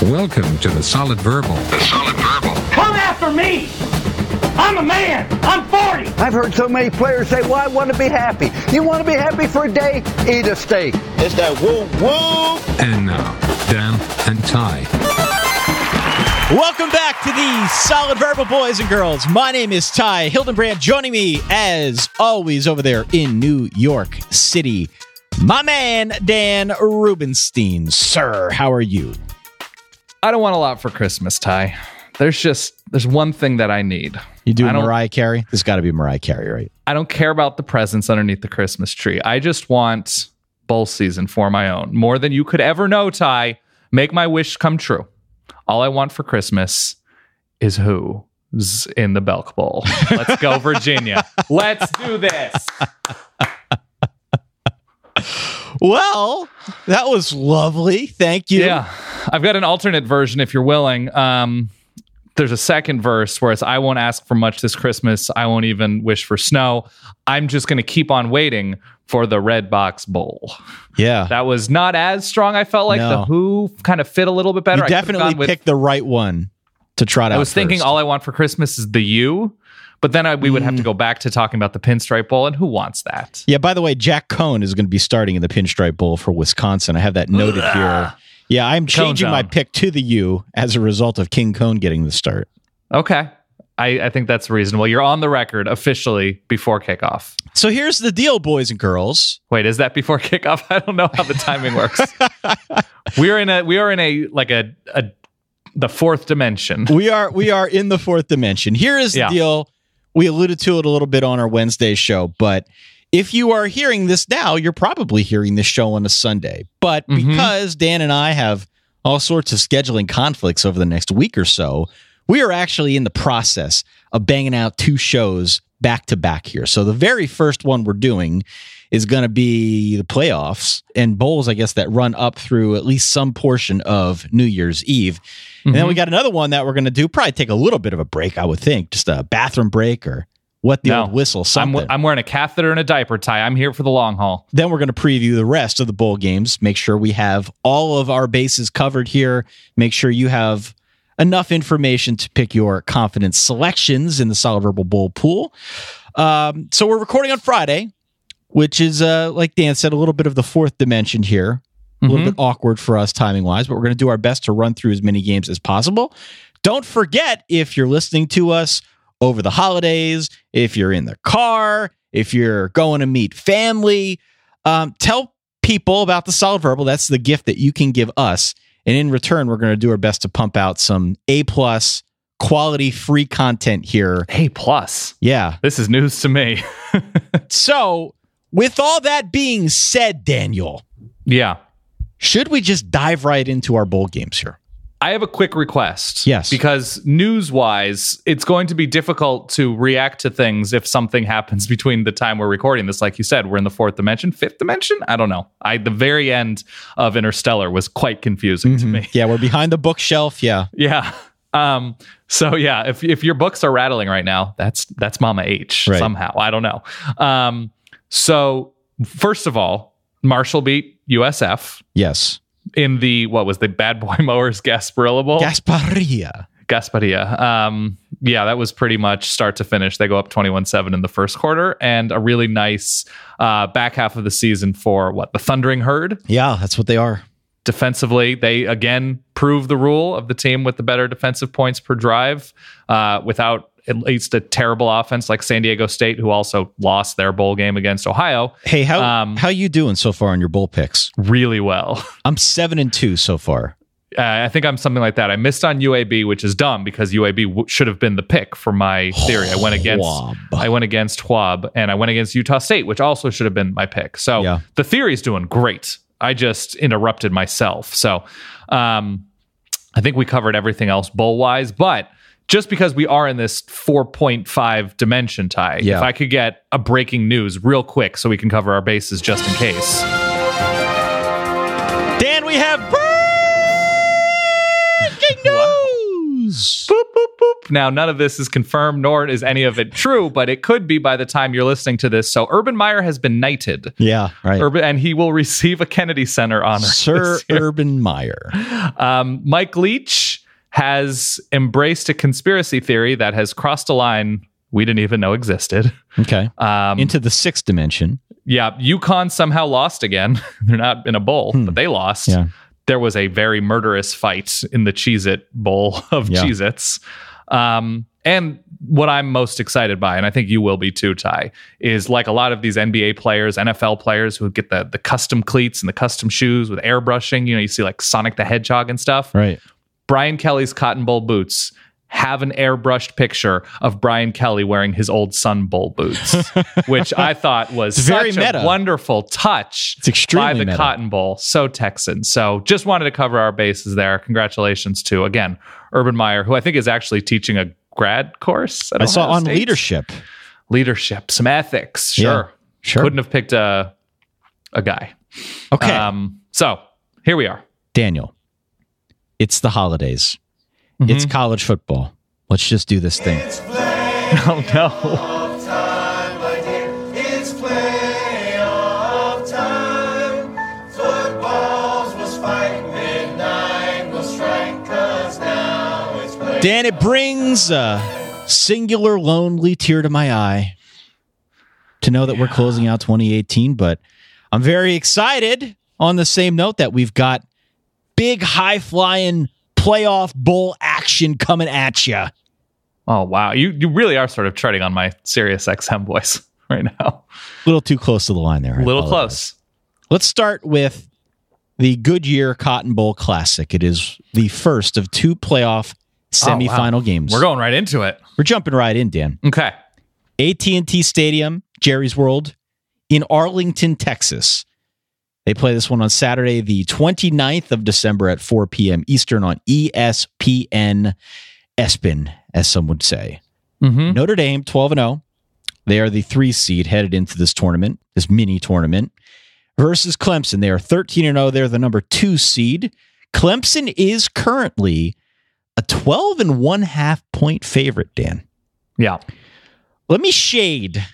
Welcome to the Solid Verbal. The Solid Verbal. Come after me! I'm a man! I'm 40! I've heard so many players say, well, I want to be happy. You want to be happy for a day? Eat a steak. It's that woo-woo! And now, Dan and Ty. Welcome back to the Solid Verbal, boys and girls. My name is Ty Hildenbrand. Joining me, as always, over there in New York City, my man, Dan Rubenstein. Sir, how are you? I don't want a lot for Christmas, Ty. There's one thing that I need. You do Mariah Carey? There's got to be Mariah Carey, right? I don't care about the presents underneath the Christmas tree. I just want bowl season for my own. More than you could ever know, Ty. Make my wish come true. All I want for Christmas is who's in the Belk Bowl. Let's go, Virginia. Let's do this. Well, that was lovely. Thank you. Yeah. I've got an alternate version if you're willing. There's a second verse where it's, I won't ask for much this Christmas. I won't even wish for snow. I'm just going to keep on waiting for the Redbox Bowl. Yeah. That was not as strong. I felt like the Who kind of fit a little bit better. You definitely picked the right one to trot out. I was thinking all I want for Christmas is the U, but then we would have to go back to talking about the Pinstripe Bowl, and who wants that? Yeah, by the way, Jack Cohn is going to be starting in the Pinstripe Bowl for Wisconsin. I have that noted here. Yeah, I'm changing my pick to the U as a result of King Cohn getting the start. Okay. I think that's reasonable. You're on the record officially before kickoff. So here's the deal, boys and girls. Wait, is that before kickoff? I don't know how the timing works. We are in the fourth dimension. We are in the fourth dimension. Here is the deal. We alluded to it a little bit on our Wednesday show, but if you are hearing this now, you're probably hearing this show on a Sunday. But because Dan and I have all sorts of scheduling conflicts over the next week or so, we are actually in the process of banging out two shows back to back here. So the very first one we're doing is going to be the playoffs and bowls, I guess, that run up through at least some portion of New Year's Eve. And then we got another one that we're going to do, probably take a little bit of a break, I would think, just a bathroom break or what the old whistle, something. I'm wearing a catheter and a diaper, Ty. I'm here for the long haul. Then we're going to preview the rest of the bowl games, make sure we have all of our bases covered here, make sure you have enough information to pick your confidence selections in the Solid Verbal Bowl pool. So we're recording on Friday, which is, like Dan said, a little bit of the fourth dimension here. A little bit awkward for us timing-wise, but we're going to do our best to run through as many games as possible. Don't forget, if you're listening to us over the holidays, if you're in the car, if you're going to meet family, tell people about the Solid Verbal. That's the gift that you can give us. And in return, we're going to do our best to pump out some A+ quality free content here. A+? Yeah. This is news to me. So, with all that being said, Daniel. Yeah. Should we just dive right into our bowl games here? I have a quick request. Yes. Because news-wise, it's going to be difficult to react to things if something happens between the time we're recording this. Like you said, we're in the fourth dimension, fifth dimension? I don't know. The very end of Interstellar was quite confusing to me. Yeah, we're behind the bookshelf. Yeah. Yeah. So yeah, if your books are rattling right now, that's Mama H somehow. I don't know. So first of all, Marshall beat USF. Yes. In the, what was the Bad Boy Mowers Gasparilla Bowl? Gasparilla. Yeah, that was pretty much start to finish. They go up 21-7 in the first quarter, and a really nice back half of the season for the Thundering Herd. Yeah, that's what they are. Defensively, they again prove the rule of the team with the better defensive points per drive without at least a terrible offense like San Diego State, who also lost their bowl game against Ohio. Hey, how you doing so far on your bowl picks? Really well. I'm 7-2 so far. I think I'm something like that. I missed on UAB, which is dumb because UAB should have been the pick for my theory. I went against Schwab, and I went against Utah State, which also should have been my pick. So the theory's doing great. I just interrupted myself. So I think we covered everything else bowl-wise, but just because we are in this 4.5 dimension, Ty, if I could get a breaking news real quick so we can cover our bases just in case. Dan, we have breaking news! Boop, boop, boop. hope. Now, none of this is confirmed, nor is any of it true, but it could be by the time you're listening to this. So Urban Meyer has been knighted. Yeah, right. And he will receive a Kennedy Center honor. Sir Urban Meyer. Mike Leach has embraced a conspiracy theory that has crossed a line we didn't even know existed. Okay. Into the sixth dimension. Yeah. UConn somehow lost again. They're not in a bowl, but they lost. Yeah. There was a very murderous fight in the Cheez-It Bowl of Cheez-Its. And what I'm most excited by, and I think you will be too, Ty, is like a lot of these NBA players, NFL players who get the custom cleats and the custom shoes with airbrushing. You see like Sonic the Hedgehog and stuff. Right. Brian Kelly's Cotton Bowl boots have an airbrushed picture of Brian Kelly wearing his old Sun Bowl boots, which I thought was such a wonderful touch by the Cotton Bowl. So Texan. So just wanted to cover our bases there. Congratulations to, again, Urban Meyer, who I think is actually teaching a grad course at I saw on State. Leadership, some ethics. Sure. Couldn't have picked a guy. Okay. So here we are. Daniel, it's the holidays. Mm-hmm. It's college football. Let's just do this thing. Oh, no. Dan, it brings a singular lonely tear to my eye to know that we're closing out 2018, but I'm very excited on the same note that we've got big high-flying playoff bowl action coming at you. Oh, wow. You really are sort of treading on my Sirius XM voice right now. A little too close to the line there. A little close. Let's start with the Goodyear Cotton Bowl Classic. It is the first of two playoff semifinal games. We're going right into it. We're jumping right in, Dan. Okay. AT&T Stadium, Jerry's World, in Arlington, Texas. They play this one on Saturday, the 29th of December at 4 p.m. Eastern on ESPN ESPN, as some would say. Mm-hmm. Notre Dame, 12-0. They are the 3 seed headed into this tournament, this mini tournament, versus Clemson. They are 13-0. They're the number 2 seed. Clemson is currently a 12.5 point favorite, Dan. Yeah. Let me shade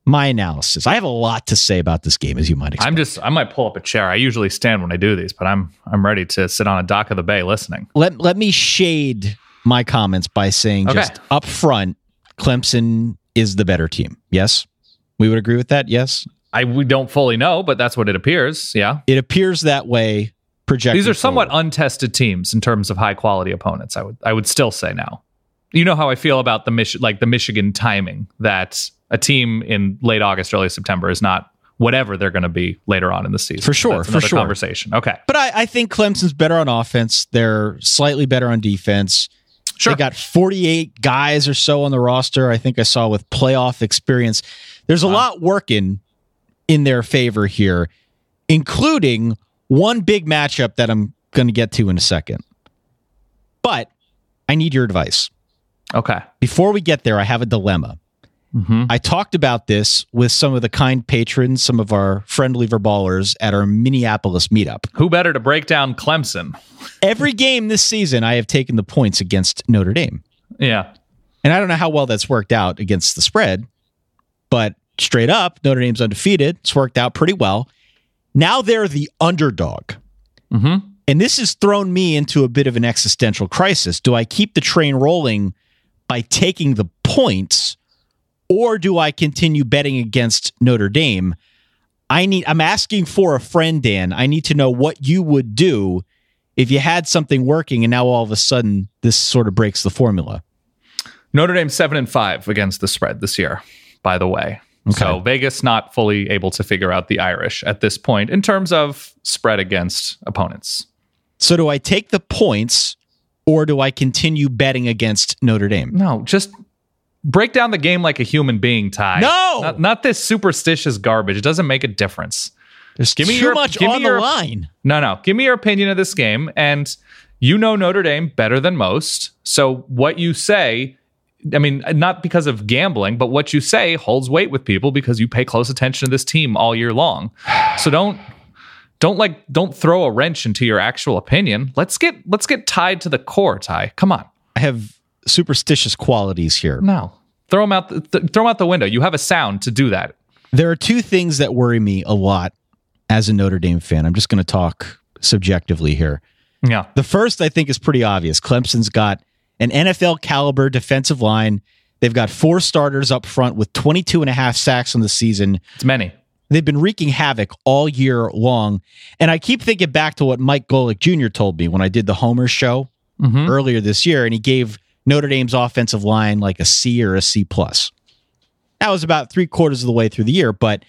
my analysis. I have a lot to say about this game, as you might expect. I might pull up a chair. I usually stand when I do these, but I'm ready to sit on a dock of the bay listening. Let me shade my comments by saying just up front, Clemson is the better team. Yes? We would agree with that? Yes? We don't fully know, but that's what it appears. Yeah. It appears that way projected. These are somewhat untested teams in terms of high quality opponents, I would still say now. You know how I feel about the Michigan timing, that a team in late August, early September is not whatever they're going to be later on in the season. For sure. That's another conversation. Okay. But I think Clemson's better on offense. They're slightly better on defense. Sure. They got 48 guys or so on the roster. I think I saw with playoff experience. There's a lot working in their favor here, including one big matchup that I'm going to get to in a second. But I need your advice. Okay. Before we get there, I have a dilemma. Mm-hmm. I talked about this with some of the kind patrons, some of our friendly verballers at our Minneapolis meetup. Who better to break down Clemson? Every game this season, I have taken the points against Notre Dame. Yeah. And I don't know how well that's worked out against the spread, but straight up, Notre Dame's undefeated. It's worked out pretty well. Now they're the underdog. Mm-hmm. And this has thrown me into a bit of an existential crisis. Do I keep the train rolling by taking the points, or do I continue betting against Notre Dame? I'm asking for a friend, Dan. I need to know what you would do if you had something working and now all of a sudden this sort of breaks the formula. Notre Dame 7-5 against the spread this year, by the way. Okay. So Vegas not fully able to figure out the Irish at this point in terms of spread against opponents. So do I take the points, or do I continue betting against Notre Dame? No, just break down the game like a human being, Ty. No! Not this superstitious garbage. It doesn't make a difference. There's too much on the line. No. Give me your opinion of this game. And you know Notre Dame better than most. So what you say, I mean, not because of gambling, but what you say holds weight with people because you pay close attention to this team all year long. So don't throw a wrench into your actual opinion. Let's get tied to the core, Ty. Come on. I have superstitious qualities here. No. Throw them out the window. You have a sound to do that. There are two things that worry me a lot as a Notre Dame fan. I'm just going to talk subjectively here. Yeah. The first, I think, is pretty obvious. Clemson's got an NFL caliber defensive line. They've got 4 starters up front with 22 and a half sacks on the season. It's many. They've been wreaking havoc all year long. And I keep thinking back to what Mike Golick Jr. told me when I did the Homer show earlier this year, and he gave Notre Dame's offensive line like a C or a C+. That was about 3/4 of the way through the year, but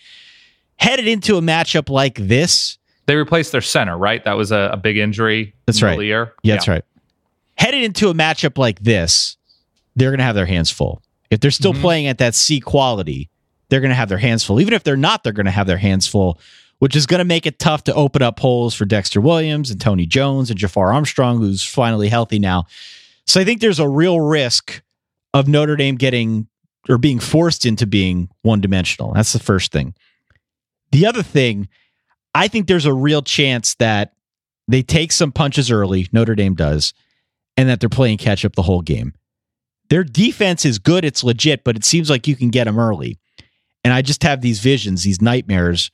headed into a matchup like this... They replaced their center, right? That was a big injury. That's right. Year. Yeah, that's right. Headed into a matchup like this, they're going to have their hands full. If they're still playing at that C quality, they're going to have their hands full. Even if they're not, they're going to have their hands full, which is going to make it tough to open up holes for Dexter Williams and Tony Jones and Jafar Armstrong, who's finally healthy now. So I think there's a real risk of Notre Dame getting or being forced into being one-dimensional. That's the first thing. The other thing, I think there's a real chance that they take some punches early, Notre Dame does, and that they're playing catch up the whole game. Their defense is good, it's legit, but it seems like you can get them early. And I just have these visions, these nightmares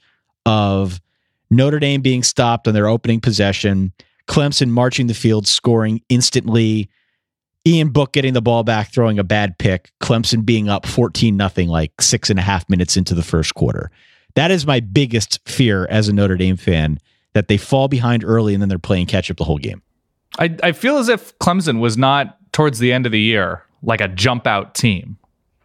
of Notre Dame being stopped on their opening possession, Clemson marching the field, scoring instantly, Ian Book getting the ball back, throwing a bad pick, Clemson being up 14-0 like 6.5 minutes into the first quarter. That is my biggest fear as a Notre Dame fan, that they fall behind early and then they're playing catch up the whole game. I feel as if Clemson was not, towards the end of the year, like a jump out team,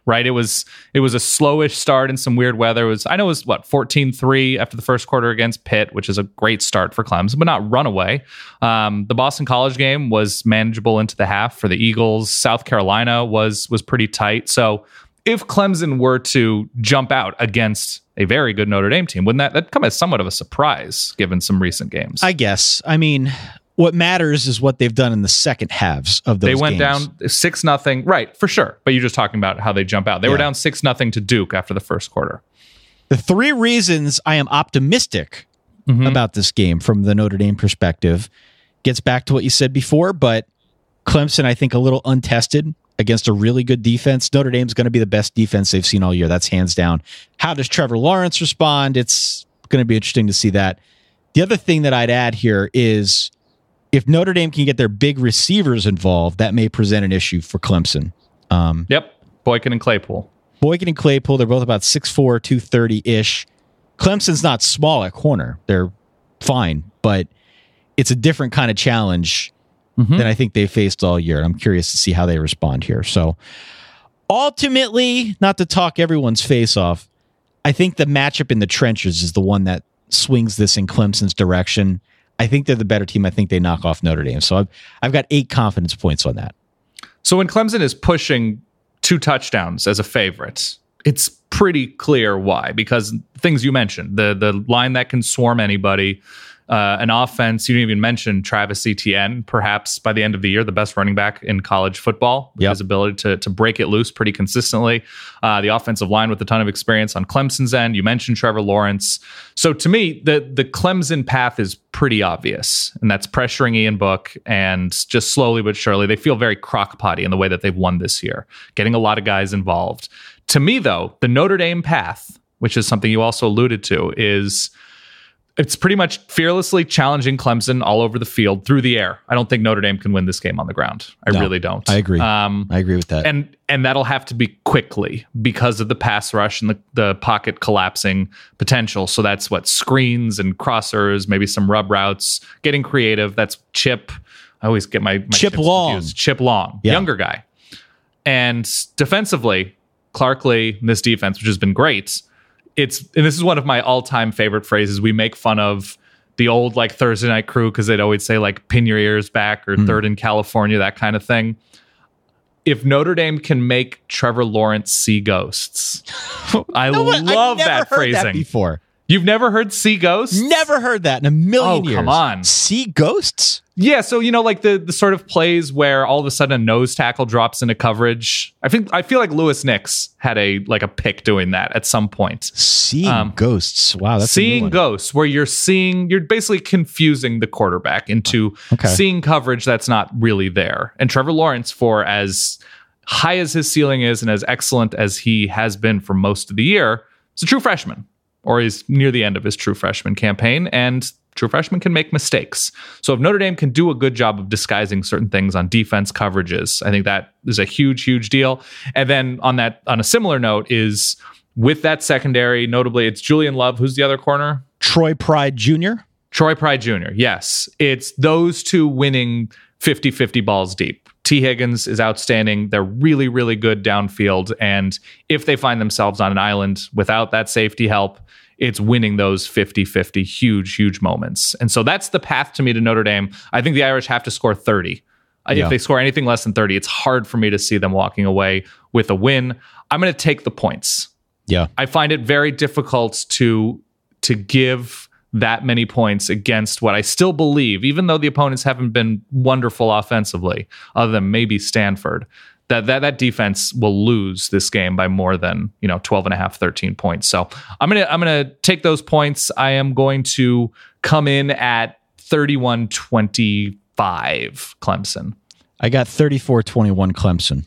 right? It was a slowish start in some weird weather. It was 14-3 after the first quarter against Pitt, which is a great start for Clemson, but not runaway. The Boston College game was manageable into the half for the Eagles. South Carolina was pretty tight. So if Clemson were to jump out against a very good Notre Dame team, wouldn't that come as somewhat of a surprise given some recent games? I guess. I mean, what matters is what they've done in the second halves of those games. They went down 6-0. Right, for sure. But you're just talking about how they jump out. They were down 6-0 to Duke after the first quarter. The 3 reasons I am optimistic about this game from the Notre Dame perspective gets back to what you said before, but Clemson, I think, a little untested against a really good defense. Notre Dame's going to be the best defense they've seen all year. That's hands down. How does Trevor Lawrence respond? It's going to be interesting to see that. The other thing that I'd add here is if Notre Dame can get their big receivers involved, that may present an issue for Clemson. Yep. Boykin and Claypool. They're both about 6'4", 230-ish. Clemson's not small at corner. They're fine, but it's a different kind of challenge than I think they faced all year. And I'm curious to see how they respond here. So ultimately, not to talk everyone's face off, I think the matchup in the trenches is the one that swings this in Clemson's direction. I think they're the better team. I think they knock off Notre Dame. So I've got 8 confidence points on that. So when Clemson is pushing 2 touchdowns as a favorite, it's pretty clear why. Because things you mentioned, the line that can swarm anybody, an offense, you didn't even mention Travis Etienne, perhaps by the end of the year, the best running back in college football, with his ability to break it loose pretty consistently. The offensive line with a ton of experience on Clemson's end. You mentioned Trevor Lawrence. So to me, the Clemson path is pretty obvious, and that's pressuring Ian Book, and just slowly but surely, they feel very crock-potty in the way that they've won this year, getting a lot of guys involved. To me, though, the Notre Dame path, which is something you also alluded to, is it's pretty much fearlessly challenging Clemson all over the field through the air. I don't think Notre Dame can win this game on the ground. I really don't. I agree. I agree with that. And that'll have to be quickly because of the pass rush and the pocket collapsing potential. So that's what screens and crossers, maybe some rub routes, getting creative. That's Chip. I always get my Chip Long. Confused. Chip Long, younger guy. And defensively, Clark Lee, this defense, which has been great. And this is one of my all-time favorite phrases. We make fun of the old like Thursday Night Crew because they'd always say like pin your ears back or Third in California, that kind of thing. If Notre Dame can make Trevor Lawrence see ghosts, I love that phrasing. That before. You've never heard see ghosts? Never heard that in a million years. Come on. See ghosts? Yeah, so like the sort of plays where all of a sudden a nose tackle drops into coverage. I feel like Lewis Nix had a pick doing that at some point. Seeing ghosts. Wow, that's seeing ghosts, where you're basically confusing the quarterback into seeing coverage that's not really there. And Trevor Lawrence, for as high as his ceiling is and as excellent as he has been for most of the year, is a true freshman. Or he's near the end of his true freshman campaign, and true freshmen can make mistakes. So if Notre Dame can do a good job of disguising certain things on defense coverages, I think that is a huge, huge deal. And then on a similar note is with that secondary, notably it's Julian Love, who's the other corner? Troy Pride Jr. Troy Pride Jr., yes. It's those two winning 50-50 balls deep. T. Higgins is outstanding. They're really, really good downfield. And if they find themselves on an island without that safety help, it's winning those 50-50 huge, huge moments. And so that's the path to me to Notre Dame. I think the Irish have to score 30. If they score anything less than 30, it's hard for me to see them walking away with a win. I'm going to take the points. Yeah. I find it very difficult to give that many points against what I still believe, even though the opponents haven't been wonderful offensively, other than maybe Stanford, that defense will lose this game by more than 12 and a half, 13 points. So I'm gonna take those points. I am going to come in at 31-25 Clemson. I got 34-21 Clemson.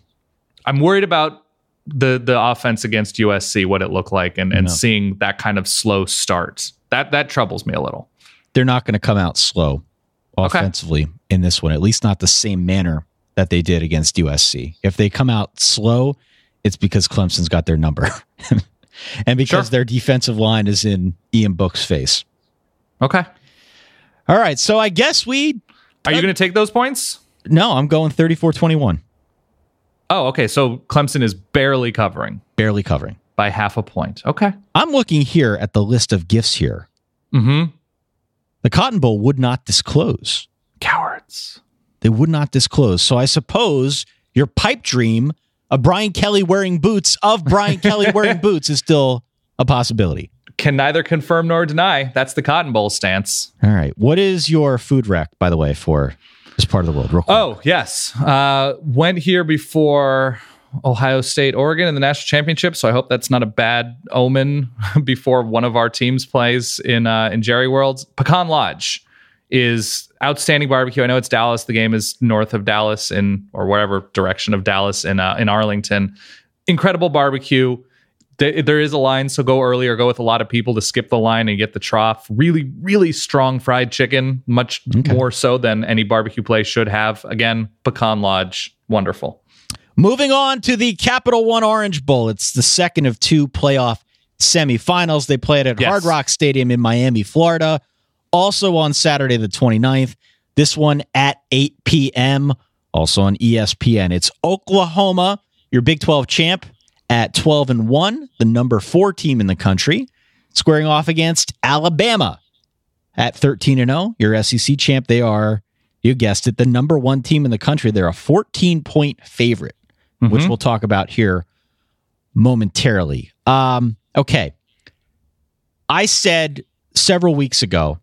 I'm worried about the offense against USC, what it looked like, and seeing that kind of slow start. That troubles me a little. They're not going to come out slow offensively in this one, at least not the same manner that they did against USC. If they come out slow, it's because Clemson's got their number. And because their defensive line is in Ian Book's face. Okay. All right, so I guess Are you going to take those points? No, I'm going 34-21. Oh, okay. So Clemson is barely covering. Barely covering. By half a point. Okay. I'm looking here at the list of gifts here. Mm-hmm. The Cotton Bowl would not disclose. Cowards. They would not disclose. So I suppose your pipe dream of Brian Kelly wearing boots is still a possibility. Can neither confirm nor deny. That's the Cotton Bowl stance. All right. What is your food rec, by the way, for this part of the world? Real quick. Oh, yes. Went here before Ohio State, Oregon in the national championship. So I hope that's not a bad omen before one of our teams plays in Jerry World. Pecan Lodge is outstanding barbecue. I know it's Dallas. The game is north of Dallas or whatever direction of Dallas in Arlington. Incredible barbecue. There is a line, so go early or go with a lot of people to skip the line and get the trough. Really, really strong fried chicken, much more so than any barbecue place should have. Again, Pecan Lodge, wonderful. Moving on to the Capital One Orange Bowl. It's the second of two playoff semifinals. They play it at Hard Rock Stadium in Miami, Florida. Also on Saturday the 29th. This one at 8 p.m. Also on ESPN. It's Oklahoma, your Big 12 champ, at 12-1, the number 4 team in the country, squaring off against Alabama at 13-0, your SEC champ. They are, you guessed it, the number 1 team in the country. They're a 14-point favorite, which we'll talk about here momentarily. Okay. I said several weeks ago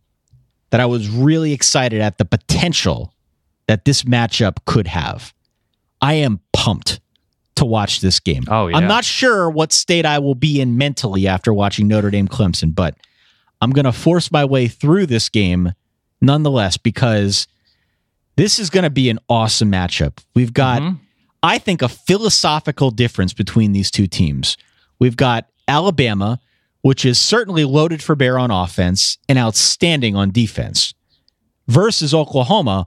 that I was really excited at the potential that this matchup could have. I am pumped to watch this game. Oh, yeah. I'm not sure what state I will be in mentally after watching Notre Dame Clemson, but I'm going to force my way through this game nonetheless because this is going to be an awesome matchup. We've got, I think, a philosophical difference between these two teams. We've got Alabama, which is certainly loaded for bear on offense and outstanding on defense, versus Oklahoma,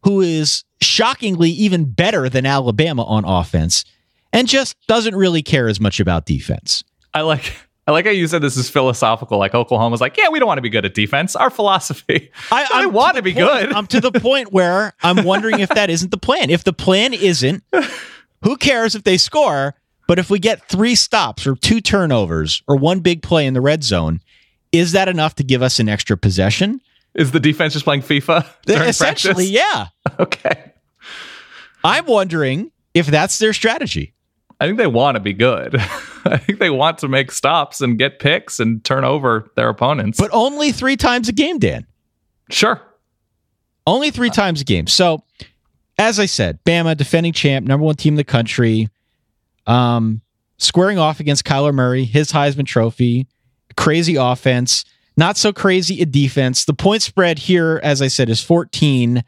who is shockingly even better than Alabama on offense and just doesn't really care as much about defense. I like how you said this is philosophical. Like Oklahoma's like, yeah, we don't want to be good at defense. Our philosophy. I want to be good. I'm to the point where I'm wondering if that isn't the plan. If the plan isn't, who cares if they score? But if we get 3 stops or 2 turnovers or 1 big play in the red zone, is that enough to give us an extra possession? Is the defense just playing FIFA during essentially, practice? Yeah. Okay. I'm wondering if that's their strategy. I think they want to be good. I think they want to make stops and get picks and turn over their opponents. But only 3 times a game, Dan. Sure. Only 3 times a game. So, as I said, Bama, defending champ, number 1 team in the country, squaring off against Kyler Murray, his Heisman Trophy, crazy offense, not so crazy a defense. The point spread here, as I said, is 14,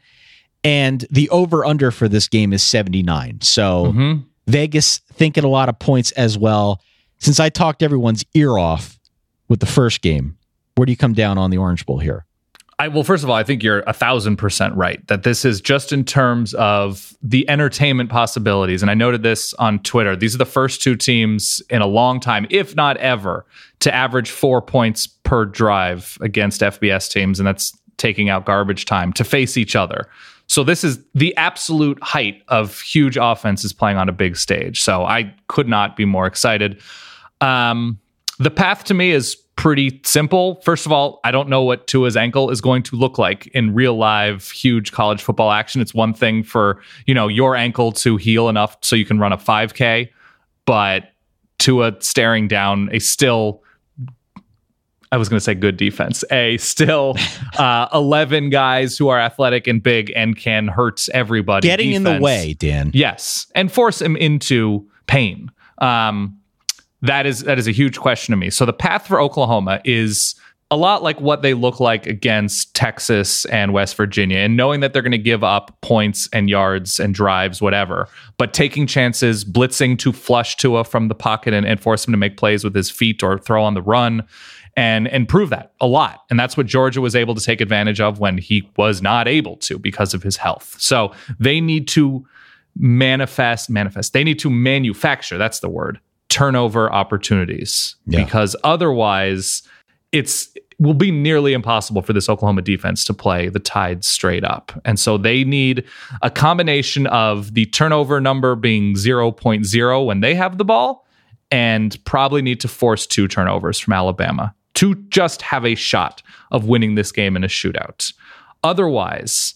and the over-under for this game is 79. So, Vegas thinking a lot of points as well. Since I talked everyone's ear off with the first game, where do you come down on the Orange Bowl here? Well, first of all, I think you're 1,000% right that this is just in terms of the entertainment possibilities. And I noted this on Twitter. These are the first 2 teams in a long time, if not ever, to average 4 points per drive against FBS teams. And that's taking out garbage time to face each other. So this is the absolute height of huge offenses playing on a big stage. So I could not be more excited. The path to me is pretty simple. First of all, I don't know what Tua's ankle is going to look like in real live, huge college football action. It's one thing for, your ankle to heal enough so you can run a 5K, but Tua staring down a still, I was going to say good defense, a still 11 guys who are athletic and big and can hurt everybody. Getting defense. In the way, Dan. Yes, and force him into pain. That is a huge question to me. So the path for Oklahoma is a lot like what they look like against Texas and West Virginia, and knowing that they're going to give up points and yards and drives, whatever, but taking chances, blitzing to flush Tua from the pocket and force him to make plays with his feet or throw on the run. And prove that a lot. And that's what Georgia was able to take advantage of when he was not able to because of his health. So they need to manifest. They need to manufacture, that's the word, turnover opportunities. Yeah. Because otherwise it will be nearly impossible for this Oklahoma defense to play the Tide straight up. And so they need a combination of the turnover number being 0.0 when they have the ball, and probably need to force 2 turnovers from Alabama to just have a shot of winning this game in a shootout. Otherwise,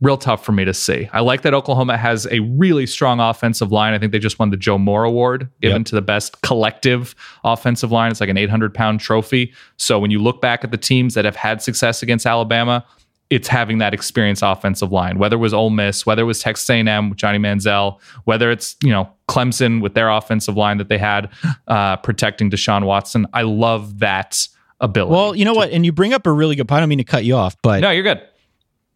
real tough for me to see. I like that Oklahoma has a really strong offensive line. I think they just won the Joe Moore Award, given to the best collective offensive line. It's like an 800-pound trophy. So when you look back at the teams that have had success against Alabama, it's having that experienced offensive line, whether it was Ole Miss, whether it was Texas A&M with Johnny Manziel, whether it's, Clemson with their offensive line that they had protecting Deshaun Watson. I love that ability. Well, you know what? And you bring up a really good point. I don't mean to cut you off, but no, you're good.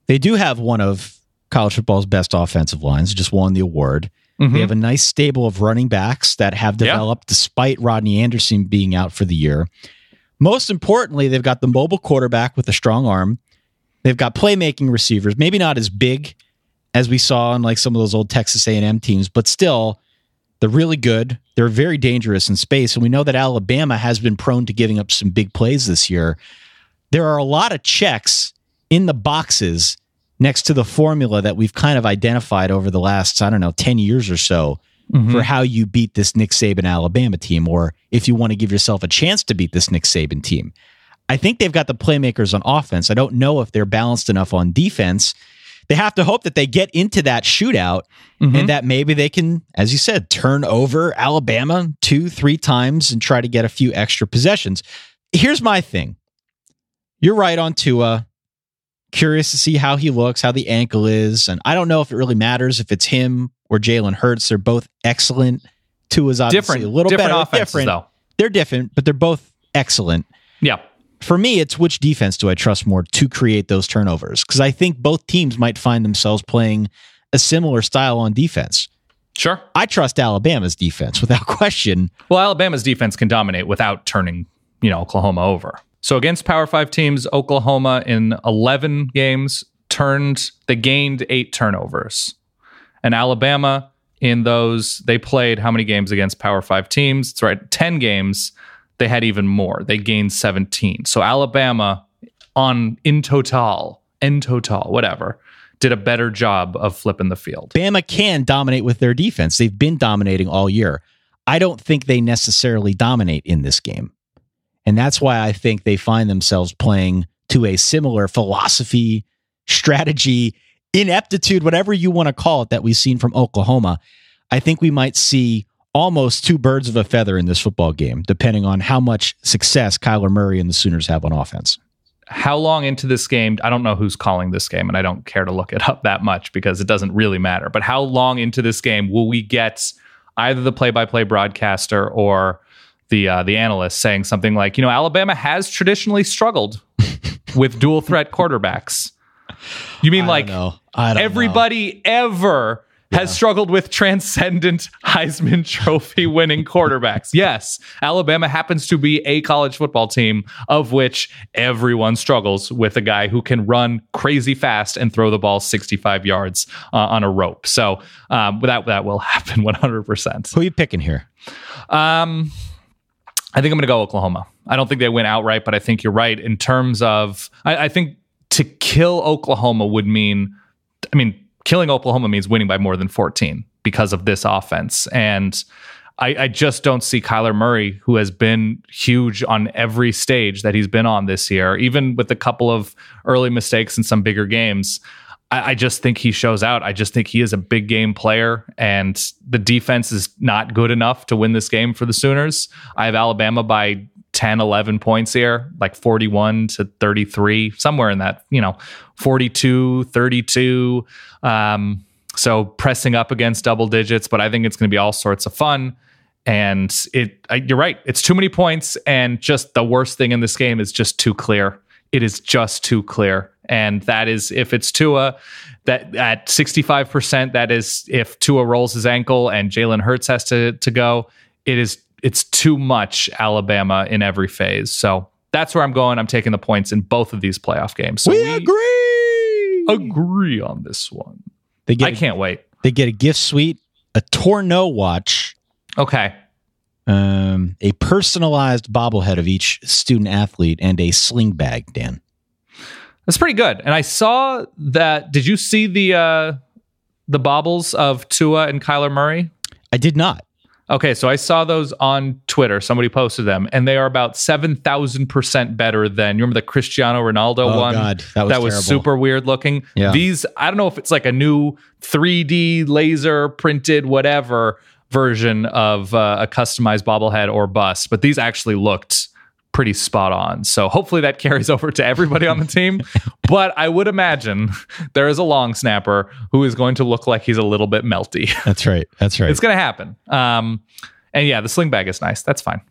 They do have one of college football's best offensive lines, just won the award. They have a nice stable of running backs that have developed despite Rodney Anderson being out for the year. Most importantly, they've got the mobile quarterback with a strong arm. They've got playmaking receivers, maybe not as big as we saw in like some of those old Texas A&M teams, but still, they're really good. They're very dangerous in space, and we know that Alabama has been prone to giving up some big plays this year. There are a lot of checks in the boxes next to the formula that we've kind of identified over the last, 10 years or so for how you beat this Nick Saban Alabama team, or if you want to give yourself a chance to beat this Nick Saban team. I think they've got the playmakers on offense. I don't know if they're balanced enough on defense. They have to hope that they get into that shootout and that maybe they can, as you said, turn over Alabama 2-3 times and try to get a few extra possessions. Here's my thing. You're right on Tua. Curious to see how he looks, how the ankle is. And I don't know if it really matters if it's him or Jalen Hurts. They're both excellent. Tua's obviously a little better. Offenses, though. They're different, but they're both excellent. Yeah. For me, it's which defense do I trust more to create those turnovers? Because I think both teams might find themselves playing a similar style on defense. Sure. I trust Alabama's defense without question. Well, Alabama's defense can dominate without turning, Oklahoma over. So against Power 5 teams, Oklahoma in 11 games they gained 8 turnovers. And Alabama in those, they played how many games against Power 5 teams? That's right, 10 games. They had even more. They gained 17. So Alabama in total, whatever, did a better job of flipping the field. Bama can dominate with their defense. They've been dominating all year. I don't think they necessarily dominate in this game. And that's why I think they find themselves playing to a similar philosophy, strategy, ineptitude, whatever you want to call it, that we've seen from Oklahoma. I think we might see almost two birds of a feather in this football game, depending on how much success Kyler Murray and the Sooners have on offense. How long into this game? I don't know who's calling this game, and I don't care to look it up that much because it doesn't really matter. But how long into this game will we get either the play-by-play broadcaster or the analyst saying something like, Alabama has traditionally struggled with dual threat quarterbacks? You mean everybody ever has struggled with transcendent Heisman Trophy winning quarterbacks? Yes, Alabama happens to be a college football team of which everyone struggles with a guy who can run crazy fast and throw the ball 65 yards on a rope. So that will happen 100%. Who are you picking here? I think I'm going to go Oklahoma. I don't think they win outright, but I think you're right in terms of, I think to kill Oklahoma would mean, killing Oklahoma means winning by more than 14 because of this offense. And I just don't see Kyler Murray, who has been huge on every stage that he's been on this year, even with a couple of early mistakes in some bigger games. I just think he shows out. I just think he is a big game player, and the defense is not good enough to win this game for the Sooners. I have Alabama by 10, 11 points here, like 41-33, somewhere in that, 42-32. So pressing up against double digits, but I think it's going to be all sorts of fun. And you're right. It's too many points. And just the worst thing in this game is just too clear. It is just too clear. And that is, if it's Tua, that at 65%, that is if Tua rolls his ankle and Jalen Hurts has to go, it's too much Alabama in every phase. So that's where I'm going. I'm taking the points in both of these playoff games. So we agree on this one. I can't wait. They get a gift suite, a Torno watch. Okay. A personalized bobblehead of each student athlete and a sling bag, Dan. That's pretty good. And I saw that. Did you see the baubles of Tua and Kyler Murray? I did not. Okay, so I saw those on Twitter. Somebody posted them, and they are about 7,000% better than, you remember the Cristiano Ronaldo one? Oh, God. That was super weird looking. Yeah. These, I don't know if it's like a new 3D laser printed whatever version of a customized bobblehead or bust, but these actually looked pretty spot on. So hopefully that carries over to everybody on the team. But I would imagine there is a long snapper who is going to look like he's a little bit melty. That's right. It's going to happen. And yeah, the sling bag is nice. That's fine.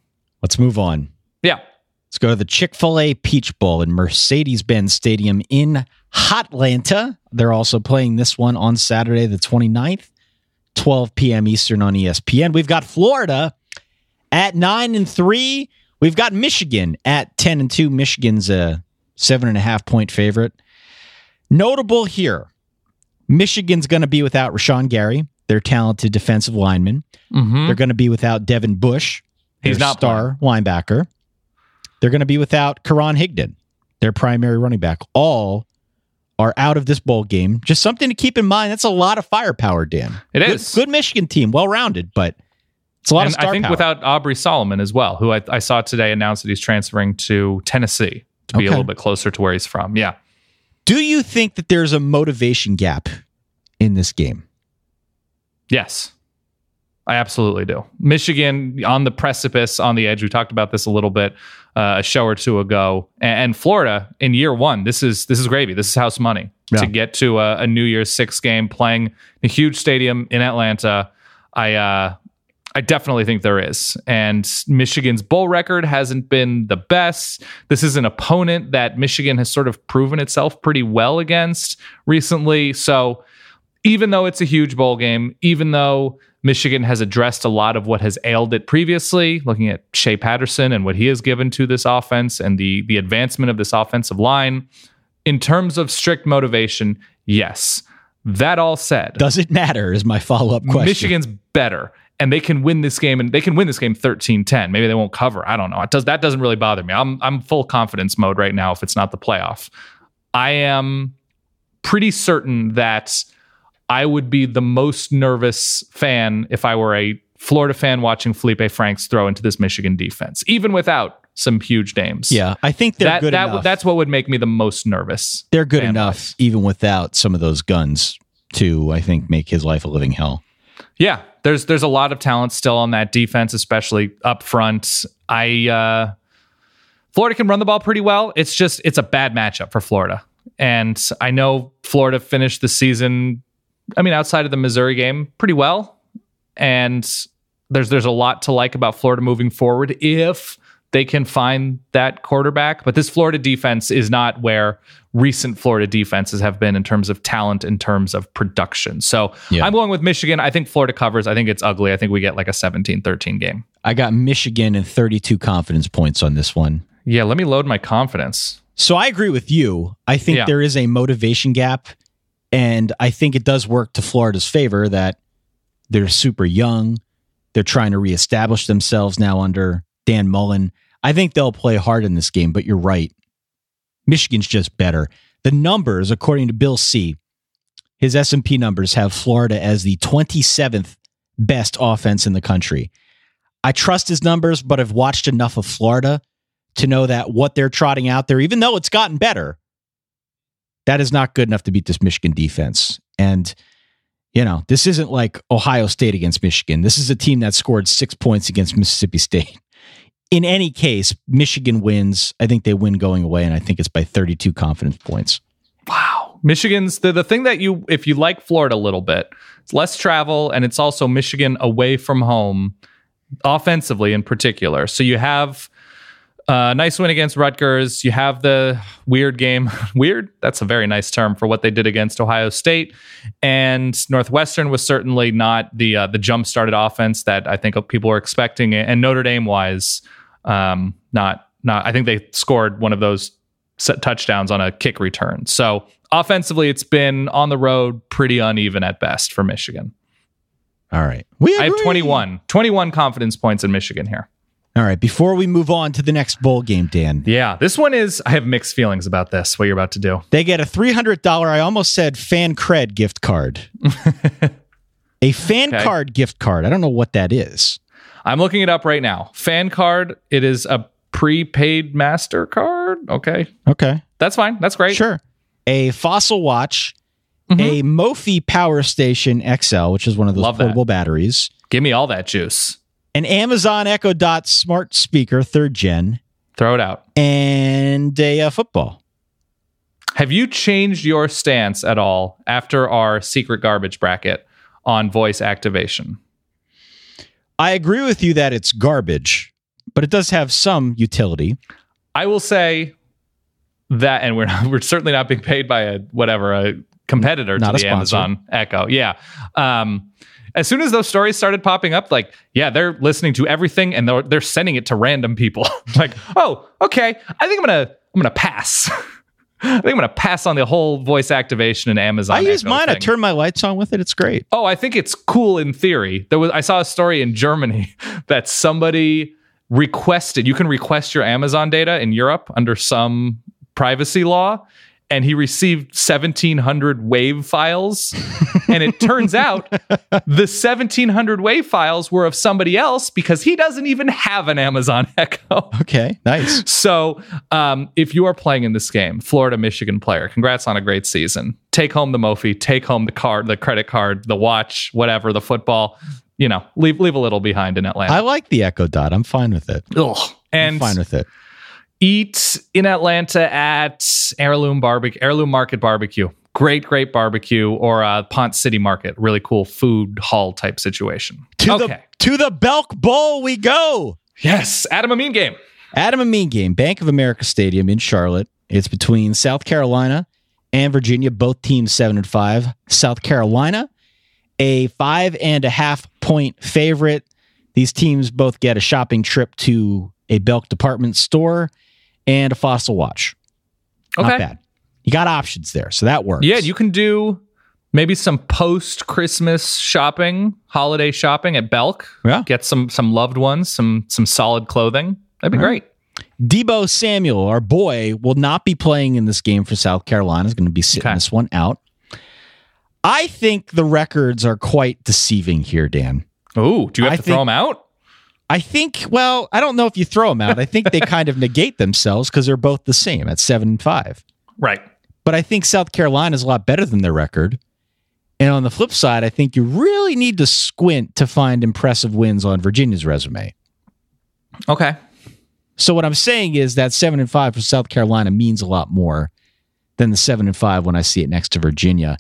Let's move on. Yeah. Let's go to the Chick-fil-A Peach Bowl in Mercedes-Benz Stadium in Hotlanta. They're also playing this one on Saturday, the 29th, 12 p.m. Eastern on ESPN. We've got Florida at 9-3. We've got Michigan at 10-2. Michigan's a 7.5 point favorite. Notable here, Michigan's going to be without Rashawn Gary, their talented defensive lineman. Mm-hmm. They're going to be without Devin Bush, he's not star linebacker. They're going to be without Karan Higdon, their primary running back. All are out of this bowl game. Just something to keep in mind. That's a lot of firepower, Dan. It is. Good Michigan team, well-rounded, but it's a lot of star I think power. Without Aubrey Solomon as well, who I saw today announced that he's transferring to Tennessee to be a little bit closer to where he's from. Yeah. Do you think that there's a motivation gap in this game? Yes, I absolutely do. Michigan on the precipice, on the edge. We talked about this a little bit a show or two ago. And Florida in year one, this is gravy. This is house money to get to a New Year's Six game playing a huge stadium in Atlanta. I definitely think there is. And Michigan's bowl record hasn't been the best. This is an opponent that Michigan has sort of proven itself pretty well against recently. So even though it's a huge bowl game, even though Michigan has addressed a lot of what has ailed it previously, looking at Shea Patterson and what he has given to this offense and the advancement of this offensive line, in terms of strict motivation, yes. That all said, does it matter is my follow-up question. Michigan's better. And they can win this game, and they can win this game 13-10. Maybe they won't cover. I don't know. That doesn't really bother me. I'm full confidence mode right now if it's not the playoff. I am pretty certain that I would be the most nervous fan if I were a Florida fan watching Felipe Franks throw into this Michigan defense, even without some huge names. Yeah, I think they're good enough. That's what would make me the most nervous. They're good enough, even without some of those guns, to, I think, make his life a living hell. Yeah, there's a lot of talent still on that defense, especially up front. Florida can run the ball pretty well. It's a bad matchup for Florida. And I know Florida finished the season, outside of the Missouri game, pretty well. And there's a lot to like about Florida moving forward if they can find that quarterback. But this Florida defense is not where recent Florida defenses have been in terms of talent, in terms of production. So I'm going with Michigan. I think Florida covers. I think it's ugly. I think we get like a 17-13 game. I got Michigan and 32 confidence points on this one. Yeah, let me load my confidence. So I agree with you. I think there is a motivation gap, and I think it does work to Florida's favor that they're super young. They're trying to reestablish themselves now under Dan Mullen. I think they'll play hard in this game, but you're right. Michigan's just better. The numbers, according to Bill C., his S&P numbers have Florida as the 27th best offense in the country. I trust his numbers, but I've watched enough of Florida to know that what they're trotting out there, even though it's gotten better, that is not good enough to beat this Michigan defense. And, this isn't like Ohio State against Michigan. This is a team that scored 6 points against Mississippi State. In any case, Michigan wins. I think they win going away, and I think it's by 32 confidence points. Wow. Michigan's the thing that if you like Florida a little bit, it's less travel, and it's also Michigan away from home, offensively in particular. So you have a nice win against Rutgers. You have the weird game. Weird? That's a very nice term for what they did against Ohio State. And Northwestern was certainly not the jump-started offense that I think people were expecting. And Notre Dame-wise, not. I think they scored one of those set touchdowns on a kick return. So offensively, it's been on the road pretty uneven at best for Michigan. All right. I have 21 confidence points in Michigan here. All right, before we move on to the next bowl game, Dan. Yeah, this one I have mixed feelings about this, what you're about to do. They get a $300, I almost said fan cred gift card. A fan card gift card. I don't know what that is. I'm looking it up right now. Fan card, it is a prepaid MasterCard. Okay. That's fine. That's great. Sure. A Fossil watch, a Mophie Power Station XL, which is one of those portable batteries. Give me all that juice. An Amazon Echo Dot smart speaker, 3rd gen. Throw it out. And a football. Have you changed your stance at all after our secret garbage bracket on voice activation? I agree with you that it's garbage, but it does have some utility. I will say that, and we're certainly not being paid by a competitor to the Amazon Echo. Yeah. As soon as those stories started popping up, they're listening to everything and they're sending it to random people. Oh, okay. I think I'm gonna pass. I think I'm gonna pass on the whole voice activation in Amazon. I use mine. I turn my lights on with it. It's great. Oh, I think it's cool in theory. I saw a story in Germany that somebody requested. You can request your Amazon data in Europe under some privacy law. And he received 1,700 WAV files. And it turns out the 1,700 WAV files were of somebody else because he doesn't even have an Amazon Echo. Okay, nice. So if you are playing in this game, Florida, Michigan player, congrats on a great season. Take home the Mophie, take home the card, the credit card, the watch, whatever, the football. Leave a little behind in Atlanta. I like the Echo Dot. I'm fine with it. I'm fine with it. Eat in Atlanta at Heirloom Market Barbecue. Great barbecue, or Ponce City Market. Really cool food hall type situation. To the Belk Bowl we go. Yes, Adam Amin game. Bank of America Stadium in Charlotte. It's between South Carolina and Virginia. Both teams 7-5. South Carolina, a 5.5 point favorite. These teams both get a shopping trip to a Belk department store and a Fossil watch. Okay. Not bad. You got options there, so that works. Yeah, you can do maybe some post-Christmas shopping, holiday shopping at Belk. Yeah. Get some loved ones, some solid clothing. That'd be great. Debo Samuel, our boy, will not be playing in this game for South Carolina. He's going to be sitting this one out. I think the records are quite deceiving here, Dan. Oh, do you have to throw them out? I think, I don't know if you throw them out. I think they kind of negate themselves because they're both the same at 7-5. Right. But I think South Carolina is a lot better than their record. And on the flip side, I think you really need to squint to find impressive wins on Virginia's resume. Okay. So what I'm saying is that 7-5 for South Carolina means a lot more than the 7-5 when I see it next to Virginia.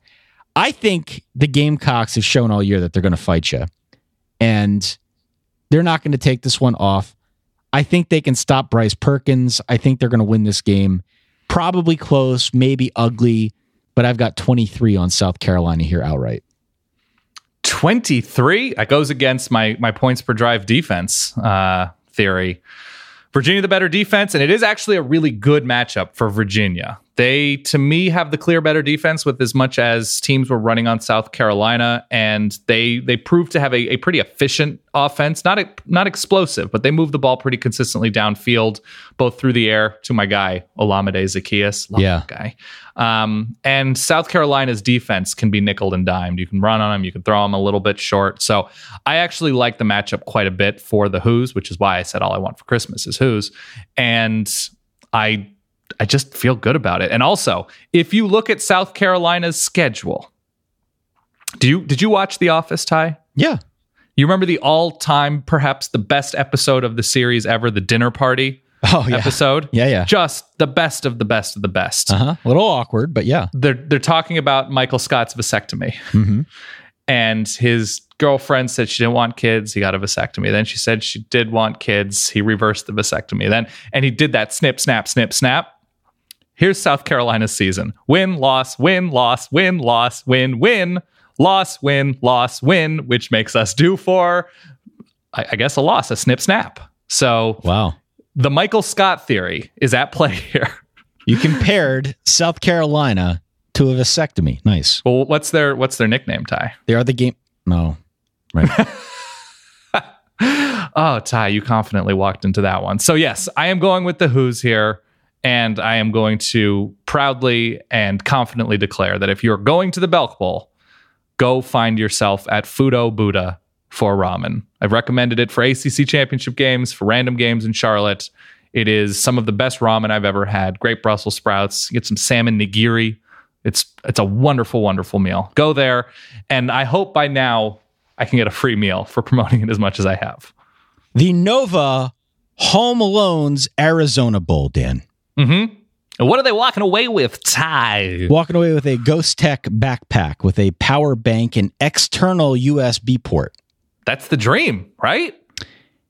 I think the Gamecocks have shown all year that they're going to fight you. And they're not going to take this one off. I think they can stop Bryce Perkins. I think they're going to win this game. Probably close, maybe ugly, but I've got 23 on South Carolina here outright. 23? That goes against my points per drive defense theory. Virginia, the better defense, and it is actually a really good matchup for Virginia. They, to me, have the clear better defense with as much as teams were running on South Carolina, and they proved to have a pretty efficient offense. Not explosive, but they move the ball pretty consistently downfield, both through the air to my guy, Olamide Zaccheaus. Love that guy. And South Carolina's defense can be nickeled and dimed. You can run on them, you can throw them a little bit short. So I actually like the matchup quite a bit for the Hoos, which is why I said all I want for Christmas is Hoos. And I just feel good about it. And also, if you look at South Carolina's schedule, did you watch The Office, Ty? Yeah. You remember the all-time, perhaps the best episode of the series ever, the dinner party episode? Yeah. Just the best of the best of the best. A little awkward, but yeah. They're talking about Michael Scott's vasectomy. Mm-hmm. And his girlfriend said she didn't want kids. He got a vasectomy. Then she said she did want kids. He reversed the vasectomy. And he did that snip, snap, snip, snap. Here's South Carolina's season. Win, loss, win, loss, win, loss, win, win, loss, win, loss, win, which makes us due for, I guess, a loss, a snip, snap. So wow, the Michael Scott theory is at play here. You compared South Carolina to a vasectomy. Nice. Well, what's their nickname, Ty? They are the game. No. Right. Oh, Ty, you confidently walked into that one. So yes, I am going with the Hoos here. And I am going to proudly and confidently declare that if you're going to the Belk Bowl, go find yourself at Fudo Buddha for ramen. I've recommended it for ACC championship games, for random games in Charlotte. It is some of the best ramen I've ever had. Great Brussels sprouts. You get some salmon nigiri. It's a wonderful, wonderful meal. Go there. And I hope by now I can get a free meal for promoting it as much as I have. The Nova Home Alone's Arizona Bowl, Dan. Mm-hmm. And what are they walking away with, Ty? Walking away with a Ghost Tech backpack with a power bank and external USB port. That's the dream, right?